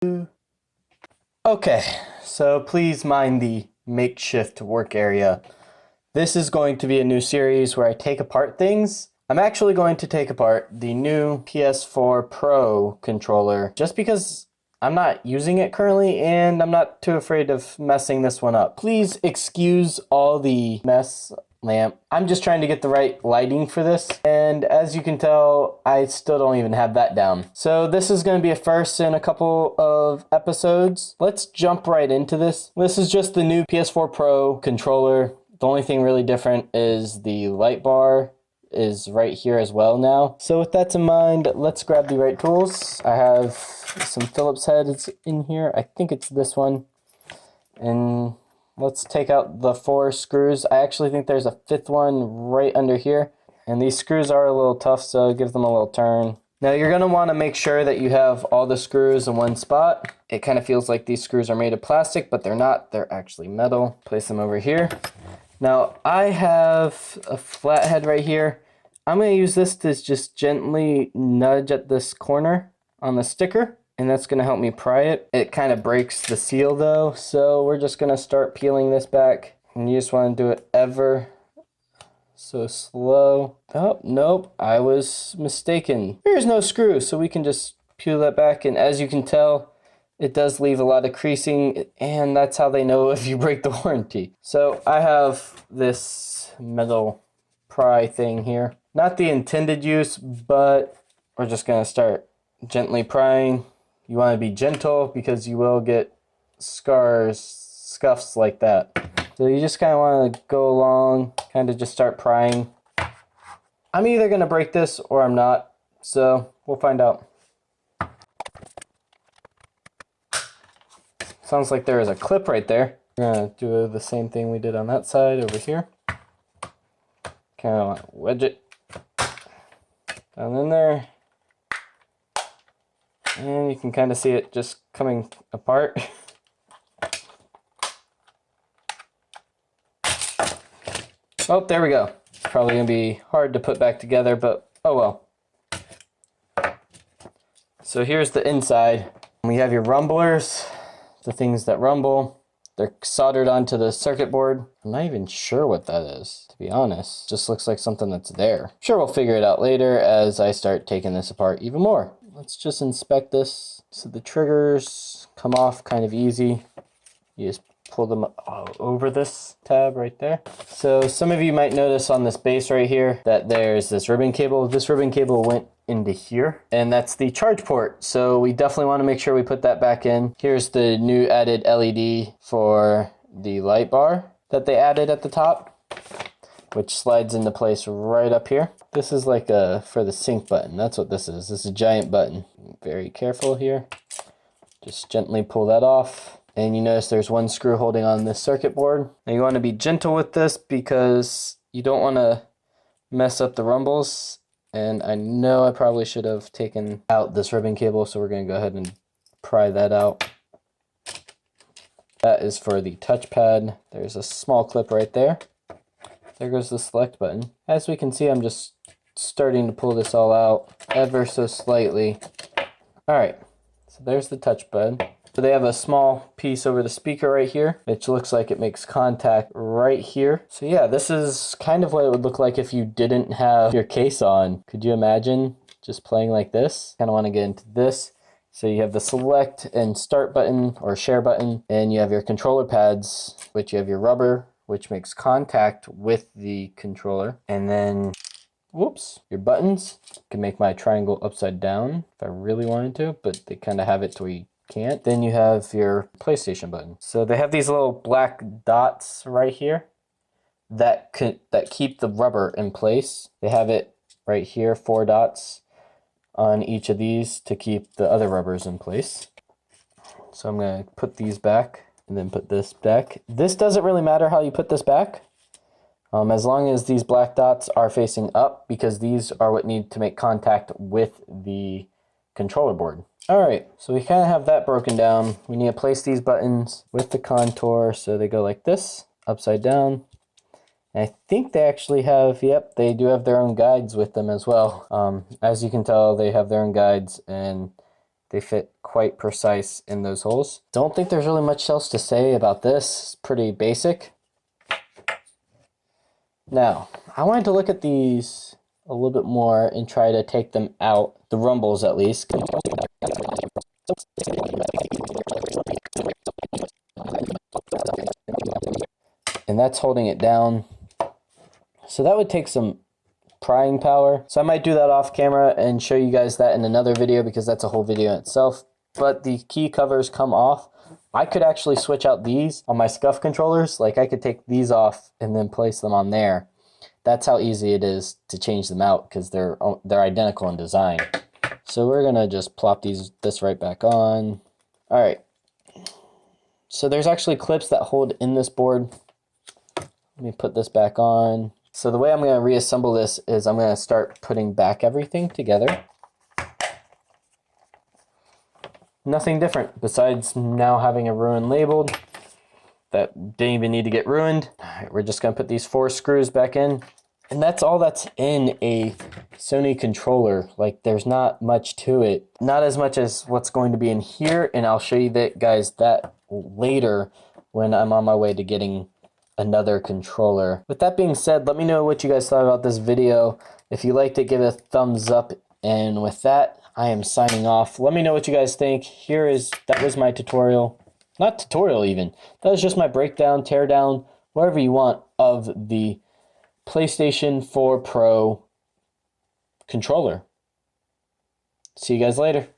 Okay, so please mind the makeshift work area. This is going to be a new series where I take apart things. I'm actually going to take apart the new PS4 Pro controller just because I'm not using it currently and I'm not too afraid of messing this one up. Please excuse all the mess lamp. I'm just trying to get the right lighting for this, and as you can tell, I still don't even have that down. So this is going to be a first in a couple of episodes. Let's jump right into this. This is just the new PS4 Pro controller. The only thing really different is the light bar is right here as well now. So with that in mind, let's grab the right tools. I have some Phillips heads in here. I think it's this one. And let's take out the 4 screws. I actually think there's a 5th one right under here. And these screws are a little tough, so give them a little turn. Now you're going to want to make sure that you have all the screws in one spot. It kind of feels like these screws are made of plastic, but they're not. They're actually metal. Place them over here. Now I have a flathead right here. I'm going to use this to just gently nudge at this corner on the sticker, and that's going to help me pry it. It kind of breaks the seal though, so we're just going to start peeling this back, and you just want to do it ever so slow. Oh, nope, I was mistaken. There's no screw, so we can just peel that back, and as you can tell, it does leave a lot of creasing, and that's how they know if you break the warranty. So I have this metal pry thing here. Not the intended use, but we're just gonna start gently prying. You wanna be gentle because you will get scars, scuffs like that. So you just kinda wanna go along, kinda just start prying. I'm either gonna break this or I'm not, so we'll find out. Sounds like there is a clip right there. We're gonna do the same thing we did on that side over here. Kind of want to wedge it down in there. And you can kind of see it just coming apart. Oh, there we go. It's probably gonna be hard to put back together, but oh well. So here's the inside. We have your rumblers. The things that rumble, they're soldered onto the circuit board. I'm not even sure what that is, to be honest. Just looks like something that's there. Sure, we'll figure it out later as I start taking this apart even more. Let's just inspect this. So the triggers come off kind of easy. You just pull them over this tab right there. So some of you might notice on this base right here that there's this ribbon cable. This ribbon cable went into here, and that's the charge port. So we definitely want to make sure we put that back in. Here's the new added LED for the light bar that they added at the top, which slides into place right up here. This is like for the sync button. That's what this is. This is a giant button. Very careful here. Just gently pull that off. And you notice there's one screw holding on this circuit board. Now you want to be gentle with this because you don't want to mess up the rumbles. And I know I probably should have taken out this ribbon cable, so we're going to go ahead and pry that out. That is for the touchpad. There's a small clip right there. There goes the select button. As we can see, I'm just starting to pull this all out ever so slightly. Alright, so there's the touchpad. So they have a small piece over the speaker right here, which looks like it makes contact right here. So yeah, this is kind of what it would look like if you didn't have your case on. Could you imagine just playing like this? Kind of want to get into this. So you have the select and start button or share button, and you have your controller pads, which you have your rubber, which makes contact with the controller. And then, whoops, your buttons. Can make my triangle upside down if I really wanted to, but they kind of have it to where you can't. Then you have your PlayStation button. So they have these little black dots right here that keep the rubber in place. They have it right here, 4 dots on each of these to keep the other rubbers in place. So I'm going to put these back and then put this back. This doesn't really matter how you put this back, as long as these black dots are facing up, because these are what need to make contact with the controller board. Alright, so we kind of have that broken down. We need to place these buttons with the contour so they go like this, upside down. And I think they actually have, yep, they do have their own guides with them as well. As you can tell, they have their own guides, and They fit quite precise in those holes. Don't think there's really much else to say about this. It's pretty basic. Now, I wanted to look at these a little bit more and try to take them out, the rumbles at least. And that's holding it down. So that would take some prying power. So I might do that off camera and show you guys that in another video because that's a whole video in itself. But the key covers come off. I could actually switch out these on my SCUF controllers. Like I could take these off and then place them on there. That's how easy it is to change them out because they're identical in design. So we're gonna just plop this right back on. All right. So there's actually clips that hold in this board. Let me put this back on. So the way I'm gonna reassemble this is I'm gonna start putting back everything together. Nothing different besides now having a ruin labeled that didn't even need to get ruined. All right, we're just gonna put these 4 screws back in. And that's all that's in a Sony controller. Like there's not much to it. Not as much as what's going to be in here. And I'll show you that, guys, that later when I'm on my way to getting another controller. With that being said, let me know what you guys thought about this video. If you liked it, give it a thumbs up. And with that, I am signing off. Let me know what you guys think. That was my tutorial. Not tutorial even. That was just my breakdown, teardown, whatever you want of the PlayStation 4 Pro controller. See you guys later.